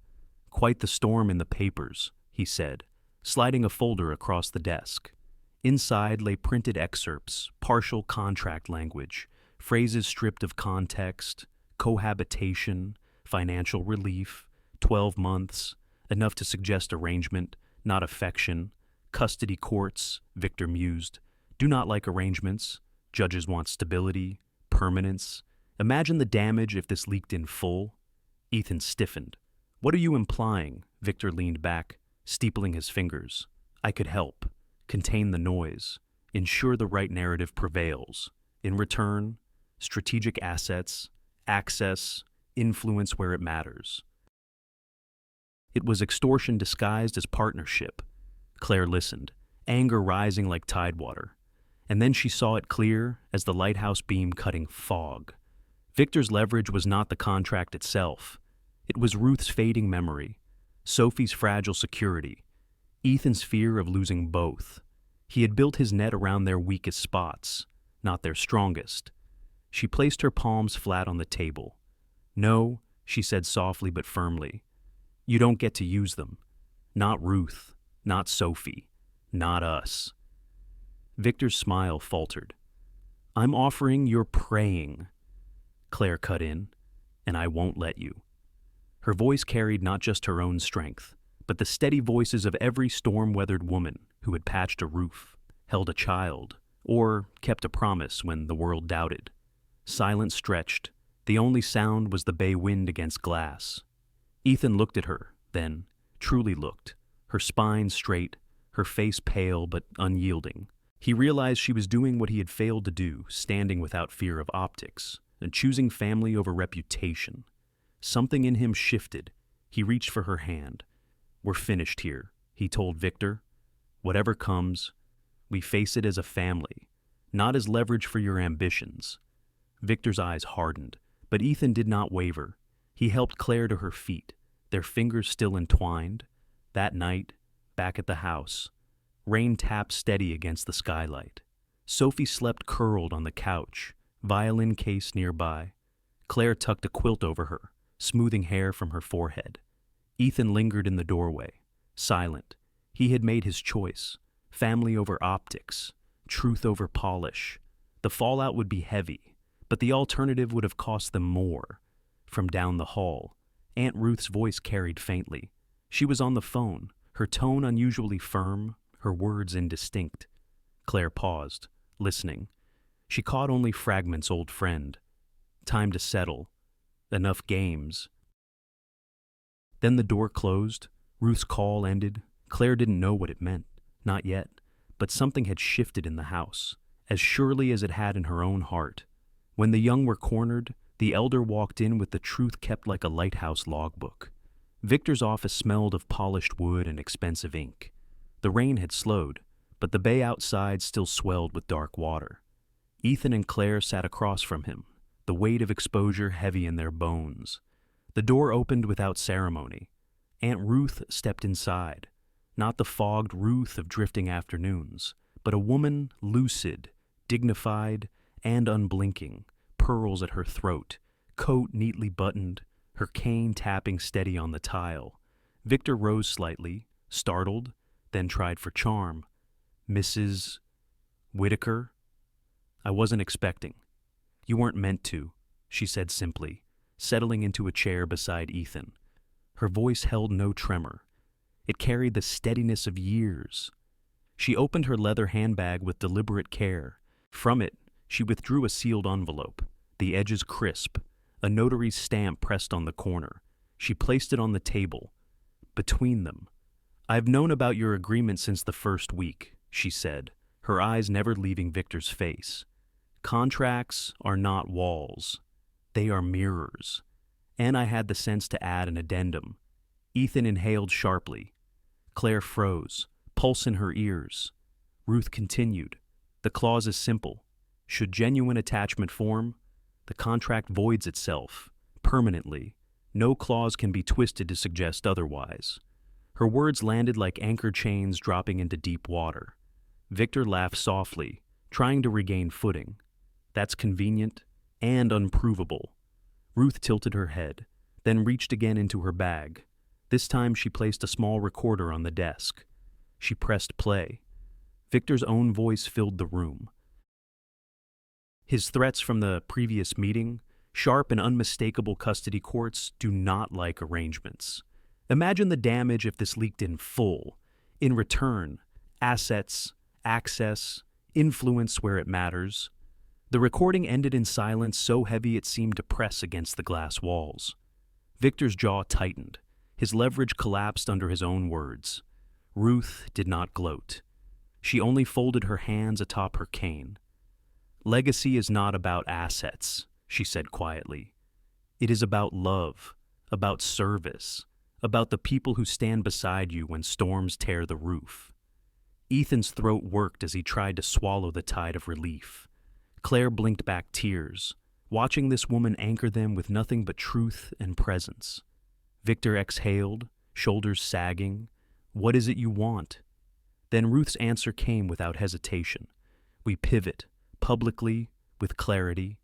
"Quite the storm in the papers," he said, sliding a folder across the desk. Inside lay printed excerpts, partial contract language, phrases stripped of context: cohabitation, financial relief, 12 months, enough to suggest arrangement, not affection, custody courts, Victor mused, do not like arrangements, judges want stability, permanence. Imagine the damage if this leaked in full. Ethan stiffened. "What are you implying?" Victor leaned back, steepling his fingers. "I could help, contain the noise, ensure the right narrative prevails. In return, strategic assets, access, influence where it matters." It was extortion disguised as partnership. Claire listened, anger rising like tidewater. And then she saw it clear as the lighthouse beam cutting fog. Victor's leverage was not the contract itself. It was Ruth's fading memory, Sophie's fragile security, Ethan's fear of losing both. He had built his net around their weakest spots, not their strongest. She placed her palms flat on the table. "No, she said softly but firmly. You don't get to use them. Not Ruth, not Sophie, not us. Victor's smile faltered. I'm offering you're praying, Claire cut in, and I won't let you. Her voice carried not just her own strength, but the steady voices of every storm-weathered woman who had patched a roof, held a child, or kept a promise when the world doubted. Silence stretched. The only sound was the bay wind against glass. Ethan looked at her, then, truly looked, her spine straight, her face pale but unyielding. He realized she was doing what he had failed to do, standing without fear of optics, and choosing family over reputation. Something in him shifted. He reached for her hand. We're finished here, he told Victor. Whatever comes, we face it as a family, not as leverage for your ambitions. Victor's eyes hardened, but Ethan did not waver. He helped Claire to her feet, their fingers still entwined. That night, back at the house, rain tapped steady against the skylight. Sophie slept curled on the couch, violin case nearby. Claire tucked a quilt over her, smoothing hair from her forehead. Ethan lingered in the doorway, silent. He had made his choice. Family over optics, truth over polish. The fallout would be heavy, but the alternative would have cost them more. From down the hall, Aunt Ruth's voice carried faintly. She was on the phone, her tone unusually firm, her words indistinct. Claire paused, listening. She caught only fragments, old friend. Time to settle. Enough games. Then the door closed. Ruth's call ended. Claire didn't know what it meant. Not yet. But something had shifted in the house, as surely as it had in her own heart. When the young were cornered, the elder walked in with the truth kept like a lighthouse logbook. Victor's office smelled of polished wood and expensive ink. The rain had slowed, but the bay outside still swelled with dark water. Ethan and Claire sat across from him, the weight of exposure heavy in their bones. The door opened without ceremony. Aunt Ruth stepped inside, not the fogged Ruth of drifting afternoons, but a woman lucid, dignified, and unblinking, pearls at her throat, coat neatly buttoned, her cane tapping steady on the tile. Victor rose slightly, startled, then tried for charm. Mrs. Whitaker? I wasn't expecting. You weren't meant to, she said simply, settling into a chair beside Ethan. Her voice held no tremor. It carried the steadiness of years. She opened her leather handbag with deliberate care. From it, she withdrew a sealed envelope, the edges crisp, a notary's stamp pressed on the corner. She placed it on the table. Between them. I've known about your agreement since the first week, she said, her eyes never leaving Victor's face. Contracts are not walls. They are mirrors. And I had the sense to add an addendum. Ethan inhaled sharply. Claire froze, pulse in her ears. Ruth continued. The clause is simple. Should genuine attachment form, the contract voids itself, permanently. No clause can be twisted to suggest otherwise. Her words landed like anchor chains dropping into deep water. Victor laughed softly, trying to regain footing. That's convenient and unprovable. Ruth tilted her head, then reached again into her bag. This time she placed a small recorder on the desk. She pressed play. Victor's own voice filled the room. His threats from the previous meeting, sharp and unmistakable custody courts do not like arrangements. Imagine the damage if this leaked in full. In return, assets, access, influence where it matters. The recording ended in silence so heavy it seemed to press against the glass walls. Victor's jaw tightened. His leverage collapsed under his own words. Ruth did not gloat. She only folded her hands atop her cane. Legacy is not about assets, she said quietly. It is about love, about service, about the people who stand beside you when storms tear the roof. Ethan's throat worked as he tried to swallow the tide of relief. Claire blinked back tears, watching this woman anchor them with nothing but truth and presence. Victor exhaled, shoulders sagging. What is it you want? Then Ruth's answer came without hesitation. We pivot, publicly, with clarity.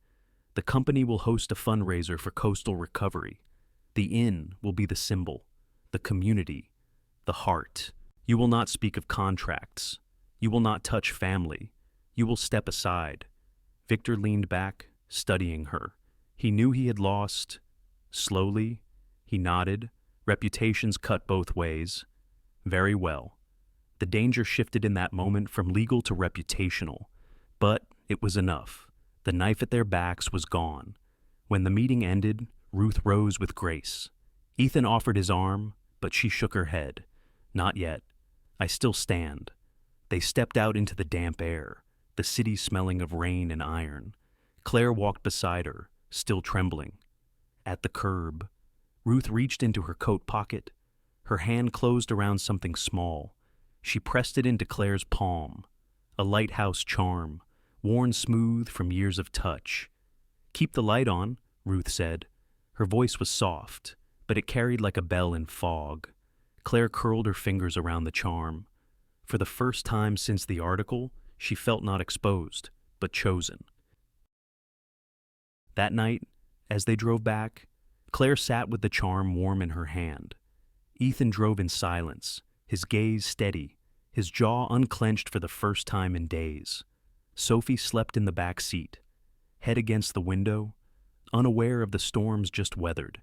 The company will host a fundraiser for coastal recovery. The inn will be the symbol, the community, the heart. You will not speak of contracts. You will not touch family. You will step aside. Victor leaned back, studying her. He knew he had lost. Slowly, he nodded. Reputations cut both ways. Very well. The danger shifted in that moment from legal to reputational. But it was enough. The knife at their backs was gone. When the meeting ended, Ruth rose with grace. Ethan offered his arm, but she shook her head. Not yet. I still stand. They stepped out into the damp air, the city smelling of rain and iron. Claire walked beside her, still trembling. At the curb, Ruth reached into her coat pocket. Her hand closed around something small. She pressed it into Claire's palm. A lighthouse charm, worn smooth from years of touch. "Keep the light on," Ruth said. Her voice was soft, but it carried like a bell in fog. Claire curled her fingers around the charm. For the first time since the article, she felt not exposed, but chosen. That night, as they drove back, Claire sat with the charm warm in her hand. Ethan drove in silence, his gaze steady, his jaw unclenched for the first time in days. Sophie slept in the back seat, head against the window, unaware of the storms just weathered.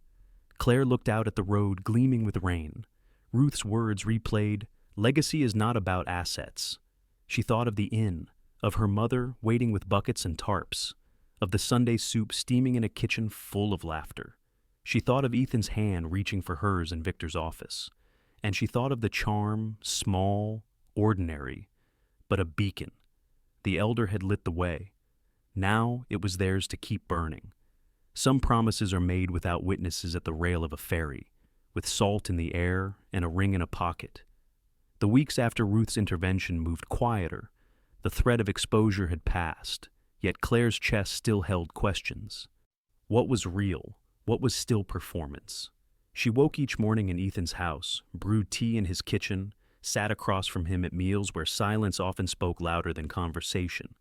Claire looked out at the road gleaming with rain. Ruth's words replayed, "Legacy is not about assets." She thought of the inn, of her mother waiting with buckets and tarps, of the Sunday soup steaming in a kitchen full of laughter. She thought of Ethan's hand reaching for hers in Victor's office, and she thought of the charm, small, ordinary, but a beacon. The elder had lit the way. Now it was theirs to keep burning. Some promises are made without witnesses at the rail of a ferry, with salt in the air and a ring in a pocket. The weeks after Ruth's intervention moved quieter. The threat of exposure had passed, yet Claire's chest still held questions. What was real? What was still performance? She woke each morning in Ethan's house, brewed tea in his kitchen, sat across from him at meals where silence often spoke louder than conversation.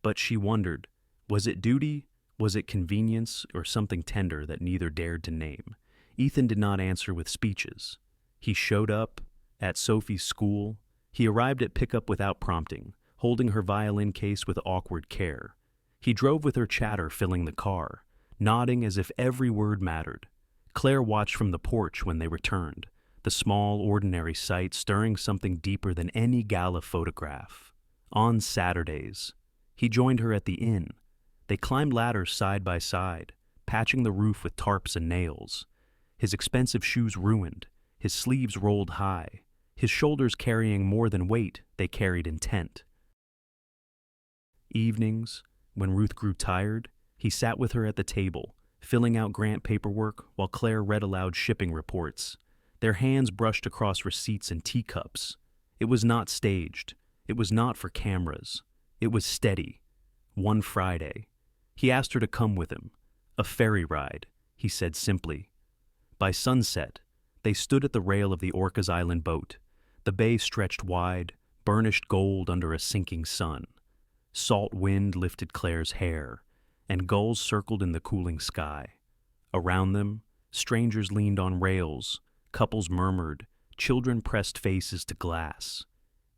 But she wondered, was it duty, was it convenience, or something tender that neither dared to name? Ethan did not answer with speeches. He showed up at Sophie's school. He arrived at pickup without prompting, holding her violin case with awkward care. He drove with her chatter filling the car, nodding as if every word mattered. Claire watched from the porch when they returned, the small, ordinary sight stirring something deeper than any gala photograph. On Saturdays, he joined her at the inn. They climbed ladders side by side, patching the roof with tarps and nails. His expensive shoes ruined, his sleeves rolled high, his shoulders carrying more than weight, they carried intent. Evenings, when Ruth grew tired, he sat with her at the table, filling out grant paperwork while Claire read aloud shipping reports. Their hands brushed across receipts and teacups. It was not staged. It was not for cameras. It was steady. One Friday, he asked her to come with him. A ferry ride, he said simply. By sunset, they stood at the rail of the Orcas Island boat. The bay stretched wide, burnished gold under a sinking sun. Salt wind lifted Claire's hair, and gulls circled in the cooling sky. Around them, strangers leaned on rails, couples murmured, children pressed faces to glass.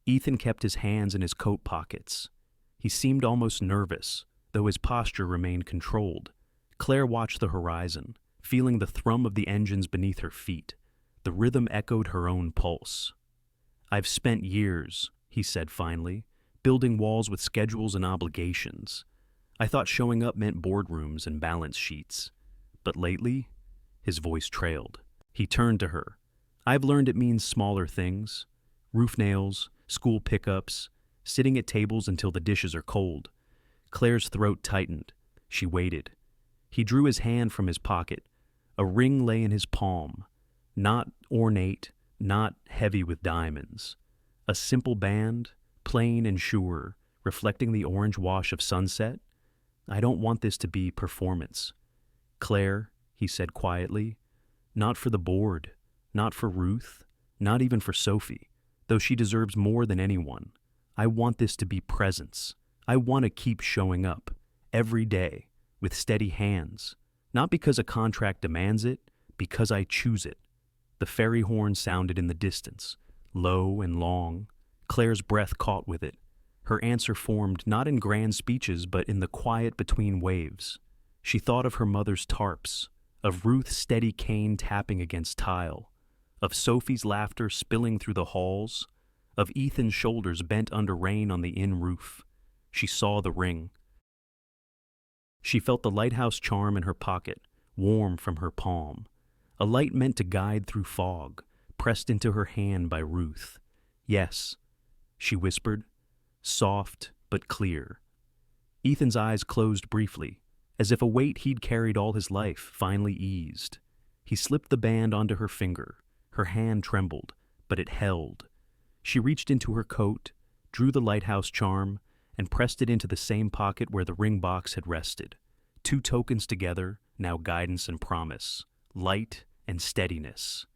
Ethan kept his hands in his coat pockets. He seemed almost nervous, though his posture remained controlled. Claire watched the horizon, feeling the thrum of the engines beneath her feet. The rhythm echoed her own pulse. "I've spent years," he said finally, "building walls with schedules and obligations. I thought showing up meant boardrooms and balance sheets. But lately," his voice trailed. He turned to her. "I've learned it means smaller things. Roof nails, school pickups, sitting at tables until the dishes are cold." Claire's throat tightened. She waited. He drew his hand from his pocket. A ring lay in his palm, not ornate, not heavy with diamonds. A simple band, plain and sure, reflecting the orange wash of sunset. "I don't want this to be performance." "Claire," he said quietly, "not for the board, not for Ruth, not even for Sophie, though she deserves more than anyone. I want this to be presence. I want to keep showing up, every day, with steady hands, not because a contract demands it, Because I choose it. The ferry horn sounded in the distance, low and long. Claire's breath caught with it. Her answer formed not in grand speeches, but in the quiet between waves. She thought of her mother's tarps, of Ruth's steady cane tapping against tile, of Sophie's laughter spilling through the halls, of Ethan's shoulders bent under rain on the inn roof. She saw the ring. She felt the lighthouse charm in her pocket, warm from her palm. A light meant to guide through fog, pressed into her hand by Ruth. Yes, she whispered, soft but clear. Ethan's eyes closed briefly, as if a weight he'd carried all his life finally eased. He slipped the band onto her finger. Her hand trembled, but it held. She reached into her coat, drew the lighthouse charm, and pressed it into the same pocket where the ring box had rested. Two tokens together, now guidance and promise, light and steadiness.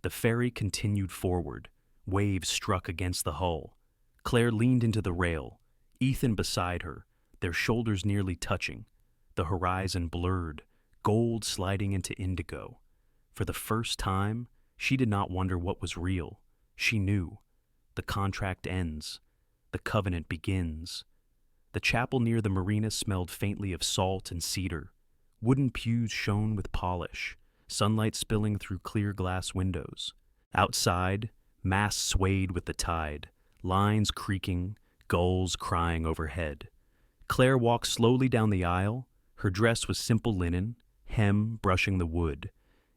The ferry continued forward. Waves struck against the hull. Claire leaned into the rail, Ethan beside her, their shoulders nearly touching. The horizon blurred, gold sliding into indigo. For the first time, she did not wonder what was real. She knew. The contract ends. The covenant begins. The chapel near the marina smelled faintly of salt and cedar. Wooden pews shone with polish, sunlight spilling through clear glass windows. Outside, masts swayed with the tide, lines creaking, gulls crying overhead. Claire walked slowly down the aisle. Her dress was simple linen, hem brushing the wood.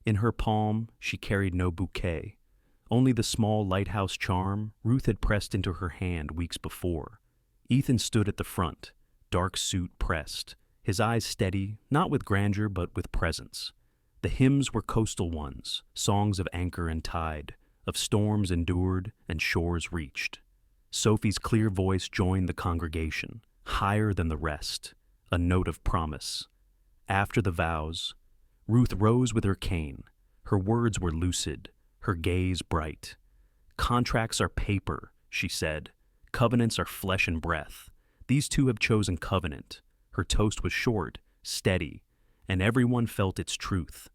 In her palm, she carried no bouquet, only the small lighthouse charm Ruth had pressed into her hand weeks before. Ethan stood at the front, dark suit pressed, his eyes steady, not with grandeur but with presence. The hymns were coastal ones, songs of anchor and tide, of storms endured and shores reached. Sophie's clear voice joined the congregation, higher than the rest, a note of promise. After the vows, Ruth rose with her cane. Her words were lucid, her gaze bright. Contracts are paper, she said. Covenants are flesh and breath. These two have chosen covenant. Her toast was short, steady, and everyone felt its truth.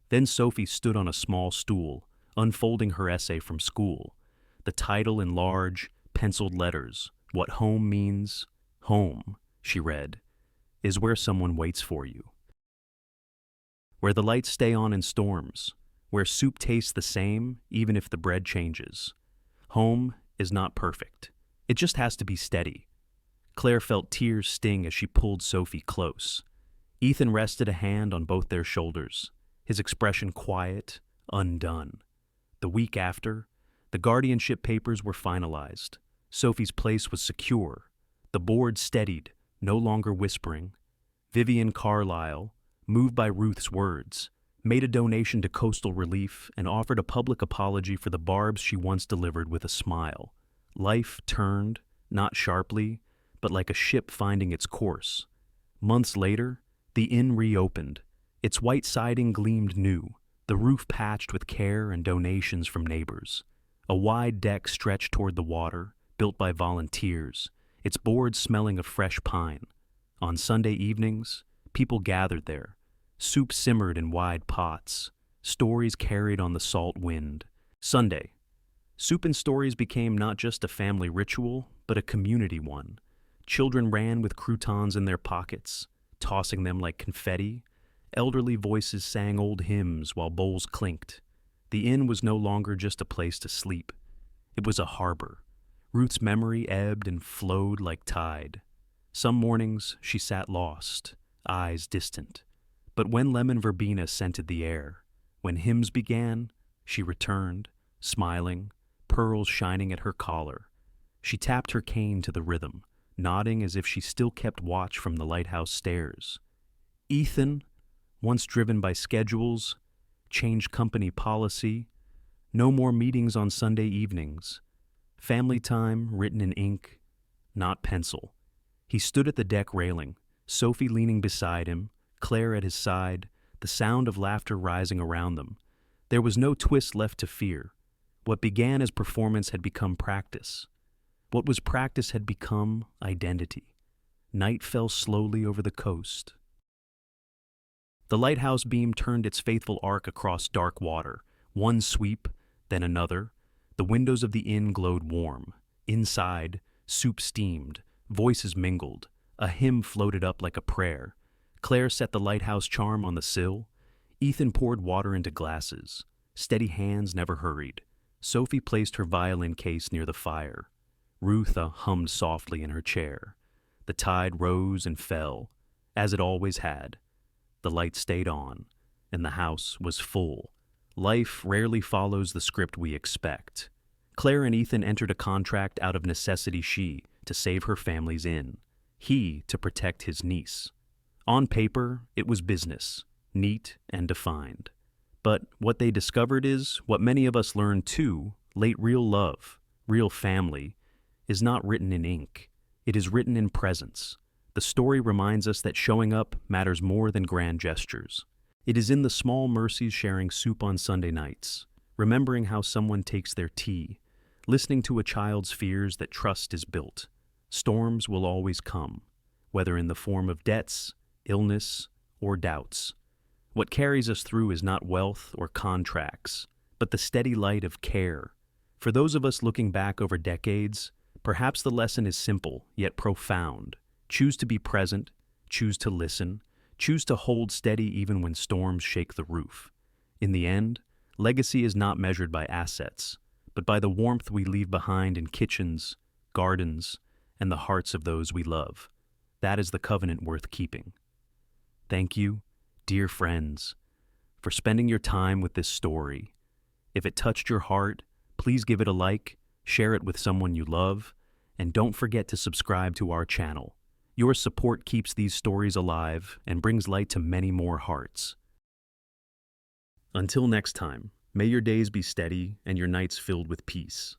Then Sophie stood on a small stool, unfolding her essay from school. The title in large, penciled letters, What Home Means. Home, she read, is where someone waits for you. Where the lights stay on in storms, where soup tastes the same even if the bread changes. Home is not perfect. It just has to be steady. Claire felt tears sting as she pulled Sophie close. Ethan rested a hand on both their shoulders, his expression quiet, undone. The week after, the guardianship papers were finalized. Sophie's place was secure. The board steadied, no longer whispering. Vivian Carlyle, moved by Ruth's words, made a donation to Coastal Relief and offered a public apology for the barbs she once delivered with a smile. Life turned, not sharply, but like a ship finding its course. Months later, the inn reopened. Its white siding gleamed new, the roof patched with care and donations from neighbors. A wide deck stretched toward the water, built by volunteers, its boards smelling of fresh pine. On Sunday evenings, people gathered there. Soup simmered in wide pots. Stories carried on the salt wind. Sunday. Soup and stories became not just a family ritual, but a community one. Children ran with croutons in their pockets, tossing them like confetti. Elderly voices sang old hymns while bowls clinked. The inn was no longer just a place to sleep. It was a harbor. Ruth's memory ebbed and flowed like tide. Some mornings she sat lost, eyes distant. But when lemon verbena scented the air, when hymns began, she returned, smiling, pearls shining at her collar. She tapped her cane to the rhythm, nodding as if she still kept watch from the lighthouse stairs. Ethan, once driven by schedules, changed company policy. No more meetings on Sunday evenings. Family time written in ink, not pencil. He stood at the deck railing, Sophie leaning beside him, Claire at his side, the sound of laughter rising around them. There was no twist left to fear. What began as performance had become practice. What was practice had become identity. Night fell slowly over the coast. The lighthouse beam turned its faithful arc across dark water. One sweep, then another. The windows of the inn glowed warm. Inside, soup steamed, voices mingled. A hymn floated up like a prayer. Claire set the lighthouse charm on the sill. Ethan poured water into glasses. Steady hands never hurried. Sophie placed her violin case near the fire. Rutha hummed softly in her chair. The tide rose and fell, as it always had. The light stayed on, and the house was full. Life rarely follows the script we expect. Claire and Ethan entered a contract out of necessity, she to save her family's inn, he to protect his niece. On paper, it was business, neat and defined. But what they discovered is what many of us learn too: late real love, real family, is not written in ink. It is written in presence. The story reminds us that showing up matters more than grand gestures. It is in the small mercies, sharing soup on Sunday nights, remembering how someone takes their tea, listening to a child's fears that trust is built. Storms will always come, whether in the form of debts, illness, or doubts. What carries us through is not wealth or contracts, but the steady light of care. For those of us looking back over decades, perhaps the lesson is simple yet profound. Choose to be present, choose to listen, choose to hold steady even when storms shake the roof. In the end, legacy is not measured by assets, but by the warmth we leave behind in kitchens, gardens, and the hearts of those we love. That is the covenant worth keeping. Thank you, dear friends, for spending your time with this story. If it touched your heart, please give it a like, share it with someone you love, and don't forget to subscribe to our channel. Your support keeps these stories alive and brings light to many more hearts. Until next time, may your days be steady and your nights filled with peace.